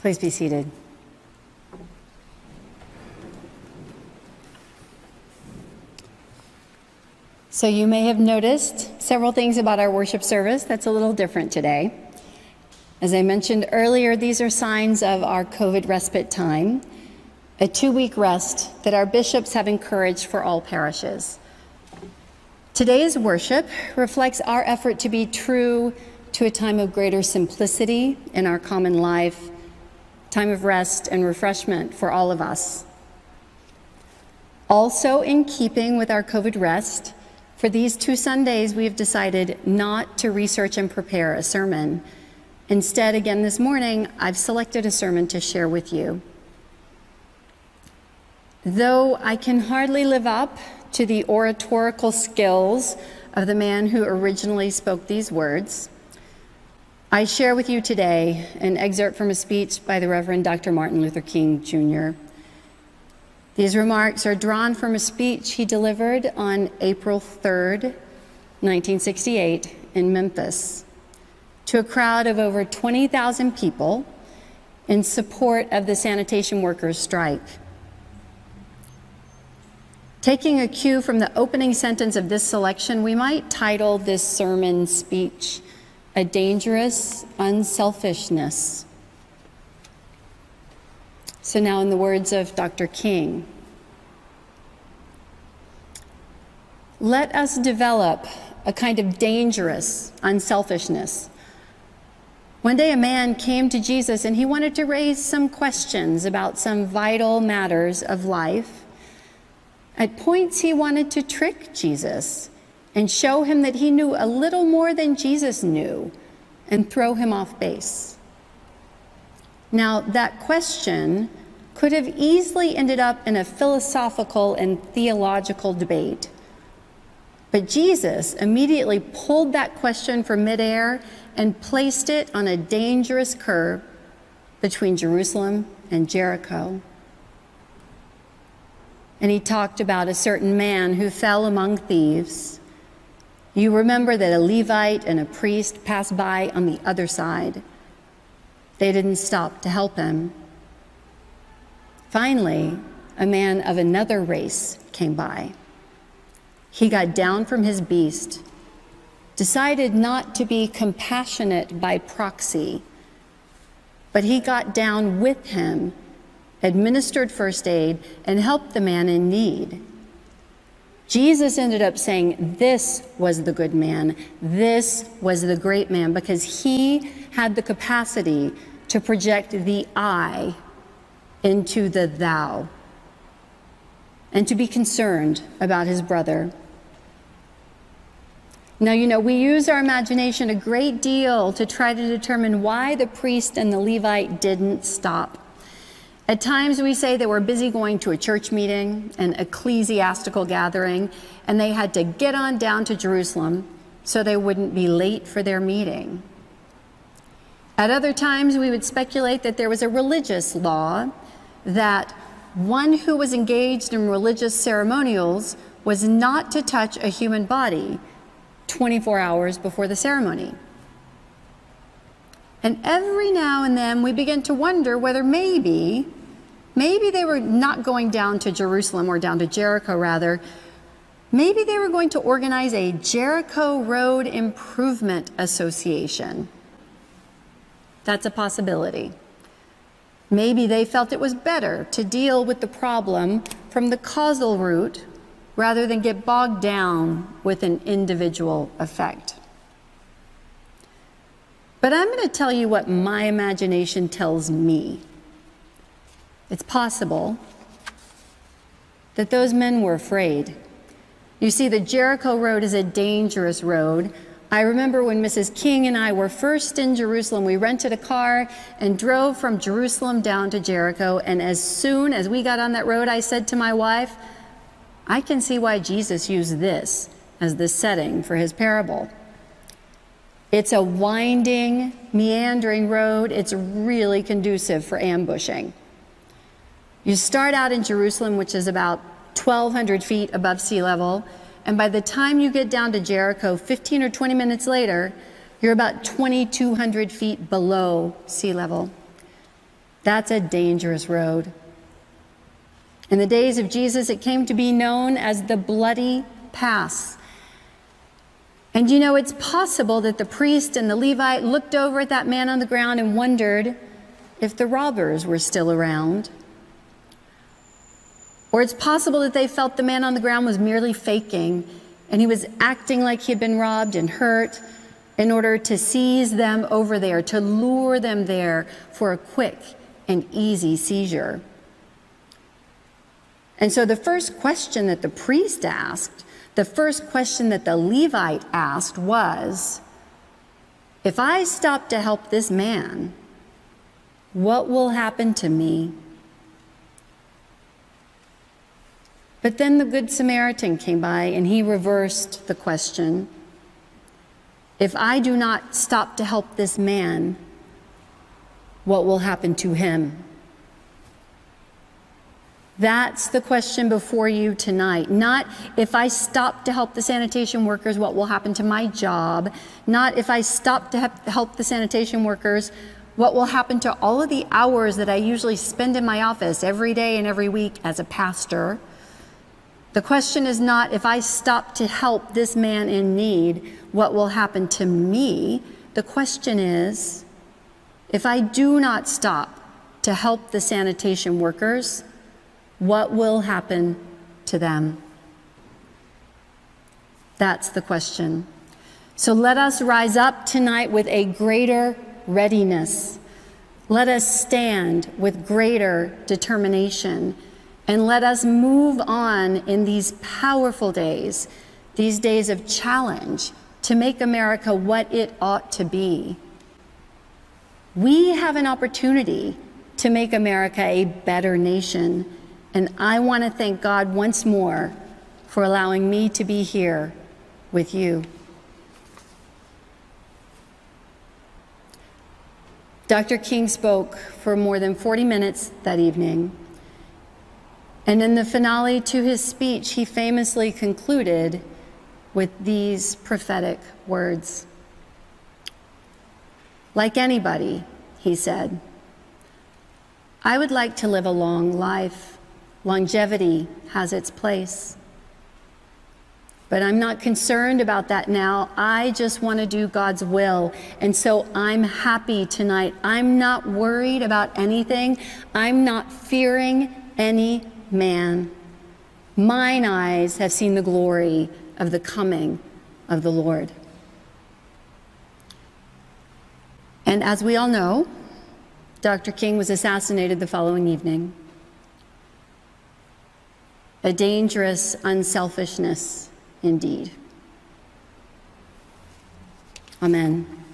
Please be seated. So you may have noticed several things about our worship service that's a little different today. As I mentioned earlier, these are signs of our COVID respite time, a 2-week rest that our bishops have encouraged for all parishes. Today's worship reflects our effort to be true to a time of greater simplicity in our common life, time of rest and refreshment for all of us. Also, in keeping with our COVID rest, for these 2 Sundays, we have decided not to research and prepare a sermon. Instead, again this morning, I've selected a sermon to share with you. Though I can hardly live up to the oratorical skills of the man who originally spoke these words, I share with you today an excerpt from a speech by the Reverend Dr. Martin Luther King, Jr. These remarks are drawn from a speech he delivered on April 3rd, 1968 in Memphis to a crowd of over 20,000 people in support of the sanitation workers' strike. Taking a cue from the opening sentence of this selection, we might title this sermon speech, "A Dangerous Unselfishness." So now in the words of Dr. King, let us develop a kind of dangerous unselfishness. One day a man came to Jesus and he wanted to raise some questions about some vital matters of life. At points he wanted to trick Jesus and show him that he knew a little more than Jesus knew and throw him off base. Now, that question could have easily ended up in a philosophical and theological debate. But Jesus immediately pulled that question from midair and placed it on a dangerous curve between Jerusalem and Jericho. And he talked about a certain man who fell among thieves. You remember that a Levite and a priest passed by on the other side. They didn't stop to help him. Finally, a man of another race came by. He got down from his beast, decided not to be compassionate by proxy, but he got down with him, administered first aid, and helped the man in need. Jesus ended up saying this was the good man, this was the great man, because he had the capacity to project the I into the thou, and to be concerned about his brother. Now, we use our imagination a great deal to try to determine why the priest and the Levite didn't stop. At times we say they were busy going to a church meeting, an ecclesiastical gathering, and they had to get on down to Jerusalem so they wouldn't be late for their meeting. At other times we would speculate that there was a religious law that one who was engaged in religious ceremonials was not to touch a human body 24 hours before the ceremony. And every now and then we begin to wonder whether maybe they were not going down to Jerusalem, or down to Jericho rather. Maybe they were going to organize a Jericho Road Improvement Association. That's a possibility. Maybe they felt it was better to deal with the problem from the causal root rather than get bogged down with an individual effect. But I'm going to tell you what my imagination tells me. It's possible that those men were afraid. You see, the Jericho Road is a dangerous road. I remember when Mrs. King and I were first in Jerusalem, we rented a car and drove from Jerusalem down to Jericho. And as soon as we got on that road, I said to my wife, I can see why Jesus used this as the setting for his parable. It's a winding, meandering road. It's really conducive for ambushing. You start out in Jerusalem, which is about 1,200 feet above sea level, and by the time you get down to Jericho, 15 or 20 minutes later, you're about 2,200 feet below sea level. That's a dangerous road. In the days of Jesus, it came to be known as the Bloody Pass. And you know, it's possible that the priest and the Levite looked over at that man on the ground and wondered if the robbers were still around. Or it's possible that they felt the man on the ground was merely faking, and he was acting like he had been robbed and hurt in order to seize them over there, to lure them there for a quick and easy seizure. And so the first question that the priest asked, the first question that the Levite asked was, if I stop to help this man, what will happen to me? But then the Good Samaritan came by and he reversed the question. If I do not stop to help this man, what will happen to him? That's the question before you tonight. Not if I stop to help the sanitation workers, what will happen to my job? Not if I stop to help the sanitation workers, what will happen to all of the hours that I usually spend in my office every day and every week as a pastor. The question is not if I stop to help this man in need, what will happen to me? The question is, if I do not stop to help the sanitation workers, what will happen to them? That's the question. So let us rise up tonight with a greater readiness. Let us stand with greater determination. And let us move on in these powerful days, these days of challenge, to make America what it ought to be. We have an opportunity to make America a better nation. And I want to thank God once more for allowing me to be here with you. Dr. King spoke for more than 40 minutes that evening. And in the finale to his speech, he famously concluded with these prophetic words. Like anybody, he said, I would like to live a long life. Longevity has its place. But I'm not concerned about that now. I just want to do God's will. And so I'm happy tonight. I'm not worried about anything. I'm not fearing any man. Mine eyes have seen the glory of the coming of the Lord. And as we all know, Dr. King was assassinated the following evening. A dangerous unselfishness indeed. Amen.